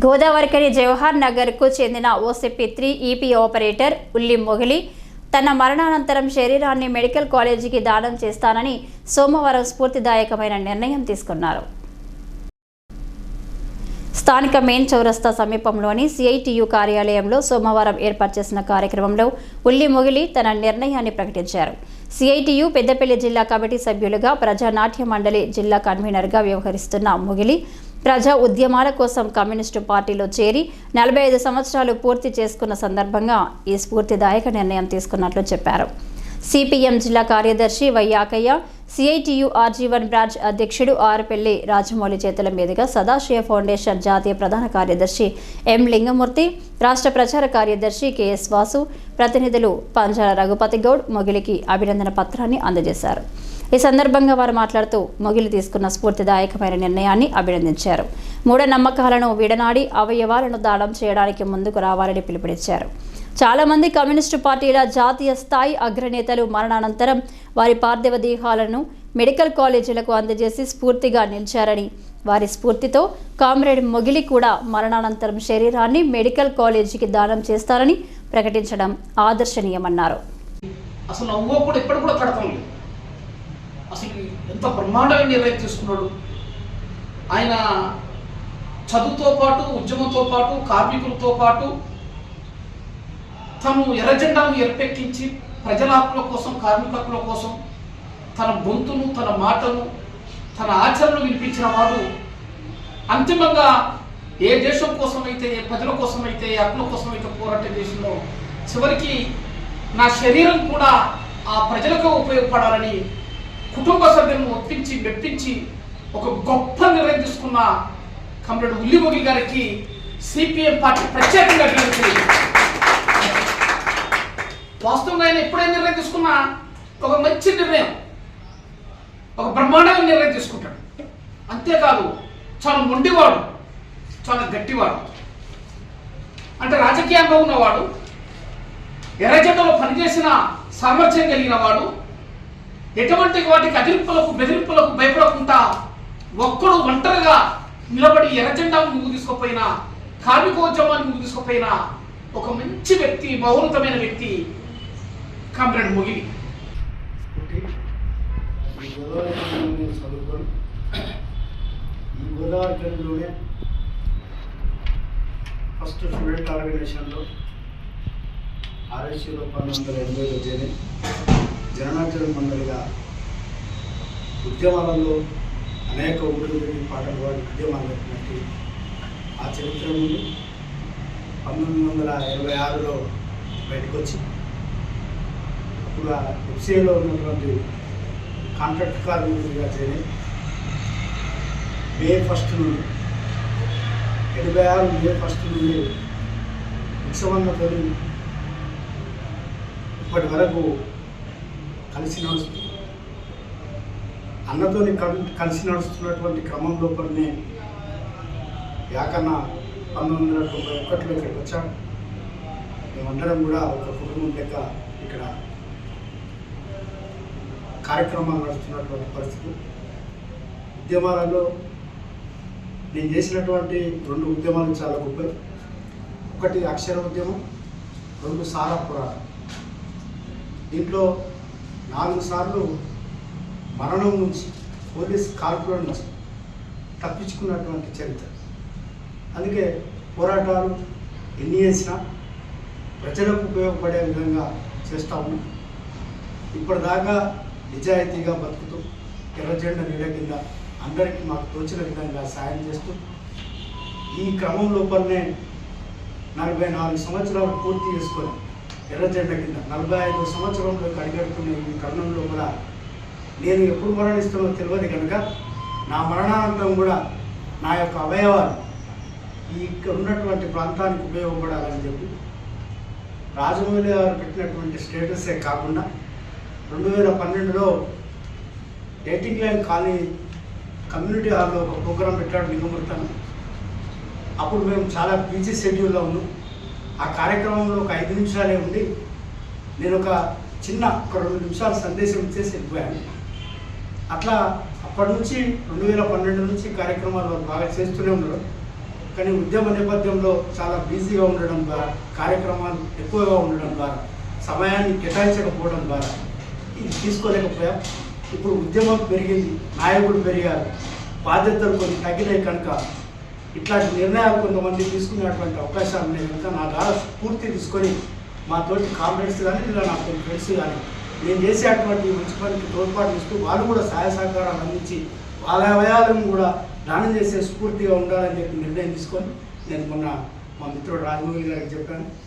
గోదావరికని జవహర్ నగర్కు చెందిన ఓసీపీ3 EP operator ఉల్లి మొగిలి తన మరణానంతరం శరీరాన్ని మెడికల్ కాలేజీకి దానం చేస్తానని సోమవారం స్ఫూర్తిదాయకమైన నిర్ణయం తీసుకున్నారు. స్థానిక మెయిన్ చౌరస్తా సమీపంలోని సిఐటియు కార్యాలయంలో సోమవారం ఏర్పాటు చేసిన కార్యక్రమంలో ఉల్లి మొగిలి తన నిర్ణయాన్ని ప్రకటించారు. సిఐటియు పెద్దపల్లి జిల్లా కమిటీ సభ్యులుగా ప్రజానాట్య మండలి జిల్లా కన్వీనర్గా వ్యవహరిస్తున్న మొగిలి ప్రజా ఉద్యమాల కోసం కమ్యూనిస్టు పార్టీలో చేరి 45 సంవత్సరాలు పూర్తి చేసుకున్న సందర్భంగా ఈ స్ఫూర్తిదాయక నిర్ణయం తీసుకున్నట్లు చెప్పారు. సిపిఎం జిల్లా కార్యదర్శి వైయాకయ్య, సిఐటియు ఆర్జీవన్ బ్రాంచ్ అధ్యక్షుడు ఆరుపెల్లి రాజమౌళి చేతుల మీదుగా సదాశివ ఫౌండేషన్ జాతీయ ప్రధాన కార్యదర్శి ఎం లింగమూర్తి, రాష్ట్ర ప్రచార కార్యదర్శి కెఎస్ వాసు, ప్రతినిధులు పంజాల రఘుపతి గౌడ్ మొగిలికి అభినందన పత్రాన్ని అందజేశారు. ఈ సందర్భంగా వారు మాట్లాడుతూ మొగిలి తీసుకున్న స్ఫూర్తిదాయకమైన నిర్ణయాన్ని అభినందించారు. మూఢనమ్మకాలను విడనాడి అవయవాలను దానం చేయడానికి ముందుకు రావాలని పిలుపునిచ్చారు. చాలా మంది కమ్యూనిస్టు పార్టీల జాతీయ స్థాయి అగ్రనేతలు మరణానంతరం వారి పార్థివ దేహాలను మెడికల్ కాలేజీలకు అందజేసి స్ఫూర్తిగా నిలిచారని, వారి స్ఫూర్తితో కామ్రేడ్ మొగిలి కూడా మరణానంతరం శరీరాన్ని మెడికల్ కాలేజీకి దానం చేస్తారని ప్రకటించడం ఆదర్శనీయమన్నారు. అసలు ఎంత బ్రహ్మాండంగా నిర్ణయం తీసుకున్నాడు ఆయన. చదువుతో పాటు, ఉద్యమంతో పాటు, కార్మికులతో పాటు తను ఎర్రజెండాను ఎరపెక్కించి ప్రజల హక్కుల కోసం, కార్మిక హక్కుల కోసం తన గొంతును, తన మాటను, తన ఆచరణను వినిపించిన వాడు అంతిమంగా ఏ దేశం కోసమైతే, ఏ ప్రజల కోసమైతే, ఏ హక్కుల కోసమైతే పోరాటం చేసిందో చివరికి నా శరీరం కూడా ఆ ప్రజలకు ఉపయోగపడాలని కుటుంబ సభ్యులను ఒప్పించి మెప్పించి ఒక గొప్ప నిర్ణయం తీసుకున్న కామ్రేడ్ ఉల్లి మొగిలి గారికి సిపిఎం పార్టీ ప్రత్యేకంగా అభినందించింది. వాస్తవంగా ఆయన ఎప్పుడైనా నిర్ణయం తీసుకున్నా ఒక మంచి నిర్ణయం, ఒక బ్రహ్మాండమైన నిర్ణయం తీసుకుంటాడు. అంతేకాదు చాలా మొండివాడు, చాలా గట్టివాడు. అంటే రాజకీయంగా ఉన్నవాడు, ఎర్రజెండలో పనిచేసిన సామర్థ్యం కలిగిన వాడు, ఎటువంటి వాటికి అదిరింపులకు బెదిరింపులకు భయపడకుండా ఒక్కడు ఒంటరిగా నిలబడి ఎర్రజెండాను ముందుకు తీసుకుపోయిన, కార్మికోద్యమాన్ని ముందుకు తీసుకుపోయిన ఒక మంచి వ్యక్తి, మహోన్నతమైన వ్యక్తి కామ్రేడ్ మొగిలి. ఈ గోదావరిలోనే ఫస్ట్ స్టూడెంట్ ఆర్గనైజేషన్లో ఆర్ఎస్యూలో 1980లో చేరి జననాట్య మండలిగా ఉద్యమాలలో అనేక ఊళ్ళు పెట్టి పాటలు పాడి ఉద్యమాలు పెట్టినట్టు ఆ చరిత్ర ముందు 1986లో బయటకు వచ్చి అప్పుడు ఎఫ్సీఏలో ఉన్నటువంటి కాంట్రాక్ట్ కార్మికుడిగా చేరి మే 1 నుండి 86 మే 1 నుండి ఉత్సవంతో ఇప్పటి వరకు కలిసి నడుస్తూ అన్నతోని కలిసి నడుస్తున్నటువంటి క్రమం లోపలనే యాకన్న 1991లో ఇక్కడికి వచ్చాం. మేమందరం కూడా ఒక కుటుంబం లెక్క ఇక్కడ కార్యక్రమాలు నడుస్తున్నటువంటి పరిస్థితి. ఉద్యమాలలో నేను చేసినటువంటి 2 ఉద్యమాలు చాలా గొప్పవి. ఒకటి అక్షర ఉద్యమం, 2 సారా పోరాటం. దీంట్లో 4 సార్లు మరణం నుంచి, పోలీస్ కాల్పుల నుంచి తప్పించుకున్నటువంటి చరిత్ర. అందుకే పోరాటాలు ఎన్ని చేసినా ప్రజలకు ఉపయోగపడే విధంగా చేస్తూ ఉన్నాం. ఇప్పటిదాకా నిజాయితీగా బతుకుతూ ఎర్రజెండా నీడ కింద అందరికీ మాకు తోచిన విధంగా సాయం చేస్తూ ఈ క్రమం లోపలనే 44 సంవత్సరాలు పూర్తి చేసుకొని ఎర్రజెండా కింద 45వ సంవత్సరంలోకి అడిగడుతున్న ఈ తరుణంలో కూడా నేను ఎప్పుడు మరణిస్తానో తెలియదు కనుక నా మరణానంతరం కూడా నా యొక్క అవయవాలు ఈ ఉన్నటువంటి ప్రాంతానికి ఉపయోగపడాలని చెప్పి రాజమౌళి గారు పెట్టినటువంటి స్టేటసే కాకుండా 2012లో డేటింగ్ లైన్ కాలనీ కమ్యూనిటీ హాల్లో ఒక ప్రోగ్రాం పెట్టాడు లింగమూర్తను. అప్పుడు మేము చాలా బిజీ షెడ్యూల్లో ఉన్నాం. ఆ కార్యక్రమంలో ఒక 5 నిమిషాలే ఉండి నేను ఒక 2 నిమిషాలు సందేశం ఇచ్చేసి వెళ్ళిపోయాను. అట్లా అప్పటి నుంచి 2012 నుంచి కార్యక్రమాలు బాగా చేస్తూనే ఉన్నారు. కానీ ఉద్యమ నేపథ్యంలో చాలా బిజీగా ఉండడం ద్వారా, కార్యక్రమాలు ఎక్కువగా ఉండడం ద్వారా, సమయాన్ని కేటాయించకపోవడం ద్వారా ఇది తీసుకోలేకపోయాం. ఇప్పుడు ఉద్యమం పెరిగింది, నాయకులు పెరిగారు, బాధ్యతలు కొన్ని తగ్గినాయి కనుక ఇట్లాంటి నిర్ణయాలు కొంతమంది తీసుకునేటువంటి అవకాశాలు ఉన్నాయి కనుక నా ద్వారా స్ఫూర్తి తీసుకొని మా తోటి కామ్రేడ్స్ కానీ ఇలా నా ఫ్రెండ్స్ కానీ నేను చేసేటువంటి మంచి పనికి తోడ్పాటు ఇస్తూ వాళ్ళు కూడా సహాయ సహకారాలు అందించి వాళ్ళ అవయాలను కూడా దానం చేసే స్ఫూర్తిగా ఉండాలని చెప్పి నిర్ణయం తీసుకొని నేను మొన్న మా మిత్రుడు రాజమౌళి గారికి చెప్పాను.